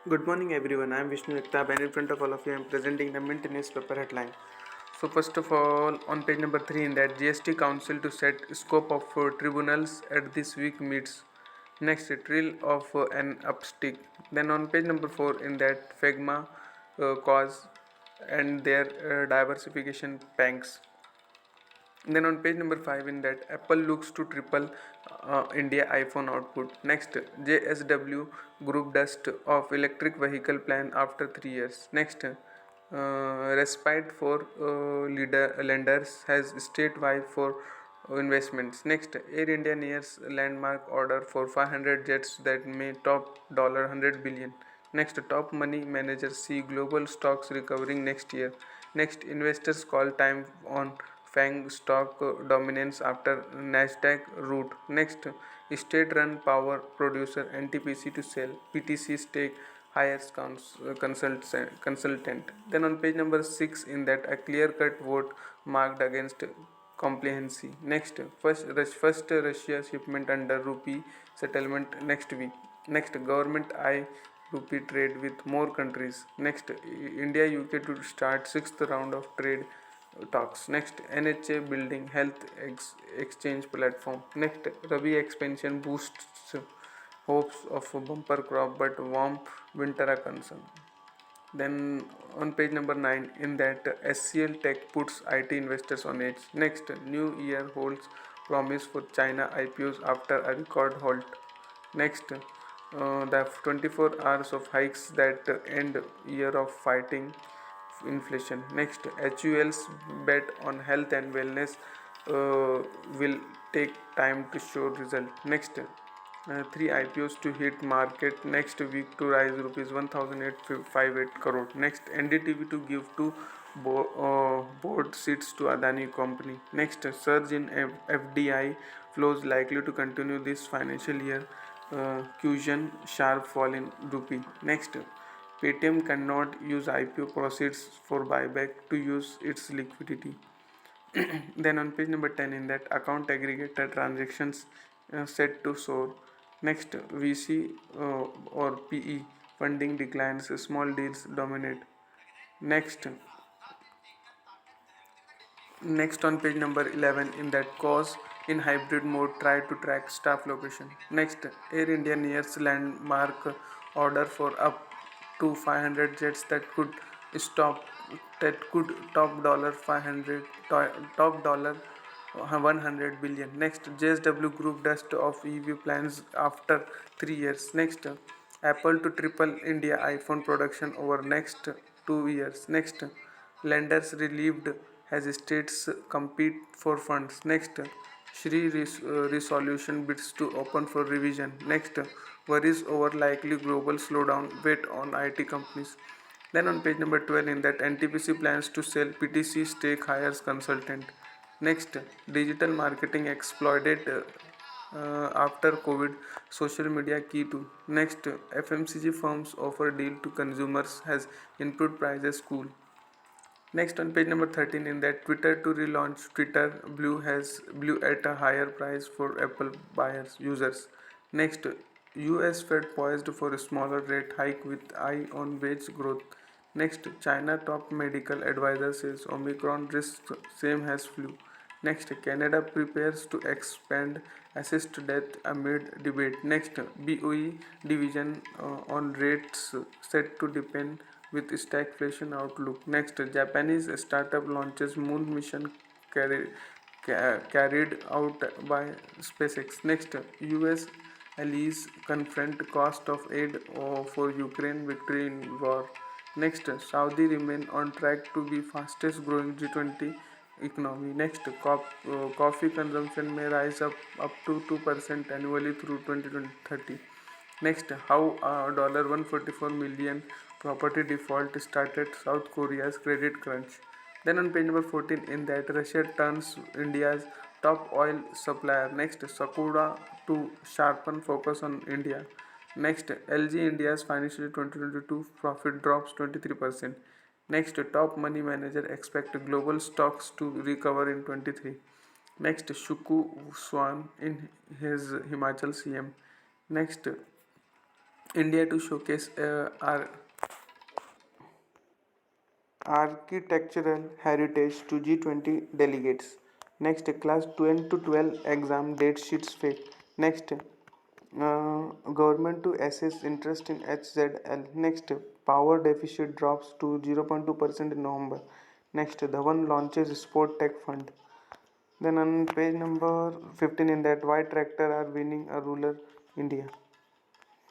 Good morning, everyone. I am Vishnu Ektab, and in front of all of you, I am presenting the Mint newspaper headline. So, first of all, on page number 3, in that GST Council to set scope of tribunals at this week meets. Next, trial of an upstick. Then on page number 4, in that FEGMA cause and their diversification banks. Then on page number 5, in that Apple looks to triple India iPhone output. Next, JSW Group dust of electric vehicle plan after 3 years. Next, respite for lenders has statewide for investments. Next, Air India nears landmark order for 500 jets that may top $100 billion. Next, top money managers see global stocks recovering next year. Next, investors call time on FANG stock dominance after Nasdaq rout. Next, state-run power producer NTPC to sell PTC stake hires consultant. Then on page number 6, in that a clear-cut vote marked against complacency. Next, first Russia shipment under rupee settlement next week. Next, government eye rupee trade with more countries. Next, India UK to start sixth round of trade talks. Next, NHA building health exchange platform. Next, Rabi expansion boosts hopes of a bumper crop, but warm winter are concern. Then on page number 9, in that SCL Tech puts IT investors on edge. Next, new year holds promise for China IPOs after a record halt. Next, the 24 hours of hikes that end year of fighting inflation. Next, HUL's bet on health and wellness will take time to show result. Next, three IPOs to hit market next week to rise rupees 1,858 crore. Next, NDTV to give two board seats to Adani company. Next, surge in FDI flows likely to continue this financial year. Fusion sharp fall in rupee. Next, Paytm cannot use IPO proceeds for buyback to use its liquidity. Then on page number 10, in that account aggregator transactions set to soar. Next, VC or PE funding declines, small deals dominate. Next on page number 11, in that cause in hybrid mode try to track staff location. Next, Air India nears landmark order for up to 500 jets stop that could top dollar 500 top dollar 100 billion. Next, JSW Group dust of EV plans after 3 years. Next, Apple to triple India iPhone production over next 2 years. Next, lenders relieved as states compete for funds. Next, resolution bids to open for revision. Next, worries over likely global slowdown weight on IT companies. Then on page number 12, in that NTPC plans to sell PTC stake hires consultant. Next, digital marketing exploited after COVID, social media key to. Next, FMCG firms offer deal to consumers has input prices cool. Next on page number 13, in that Twitter to relaunch Twitter Blue at a higher price for Apple buyers users. Next, US Fed poised for a smaller rate hike with eye on wage growth. Next, China top medical advisor says Omicron risks same as flu. Next, Canada prepares to expand assist death amid debate. Next, BOE division on rates set to depend with stagflation outlook. Next, Japanese startup launches moon mission carried out by SpaceX. Next, US allies confront cost of aid for Ukraine victory in war. Next, Saudi remain on track to be fastest growing G20 economy. Next, coffee consumption may rise up to 2% annually through 2030. Next, how $144 million property default started South Korea's credit crunch. Then on page number 14, in that Russia turns India's top oil supplier. Next, Sakura to sharpen focus on India. Next, LG India's financial 2022 profit drops 23%. Next, top money manager expect global stocks to recover in 23. Next, Shuku Swan in his Himachal CM. Next, India to showcase our architectural heritage to G20 delegates. Next, class 10 to 12 exam date sheets fake. Next, government to assess interest in HZL. Next, power deficit drops to 0.2% in November. Next, Dhawan launches sport tech fund. Then on page number 15 in that, why tractor are winning a rural India.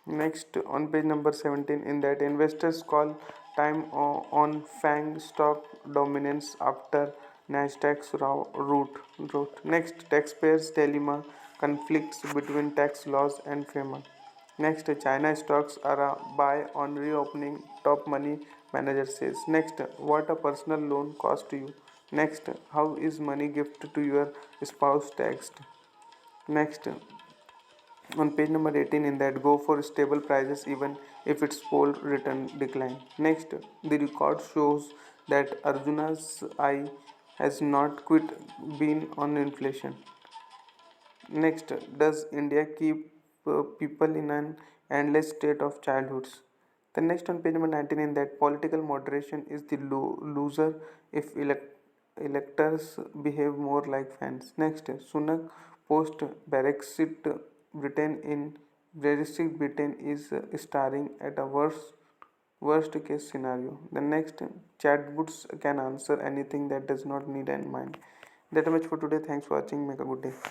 Next, on page number 17, in that investors call time on FANG stock dominance after Nasdaq's route. Next, taxpayers' dilemma conflicts between tax laws and FEMA. Next, China stocks are a buy on reopening, top money manager says. Next, what a personal loan cost you. Next, how is money gift to your spouse taxed? Next, on page number 18 in that, go for stable prices even if its poll return decline. Next, the record shows that Arjuna's eye has not quit been on inflation. Next, does India keep people in an endless state of childhoods? The next on page number 19 in that, political moderation is the loser if electors behave more like fans. Next, Sunak post Brexit Britain is starring at a worst case scenario. The next, chatbots can answer anything that does not need a mind. That much for today. Thanks for watching. Make a good day.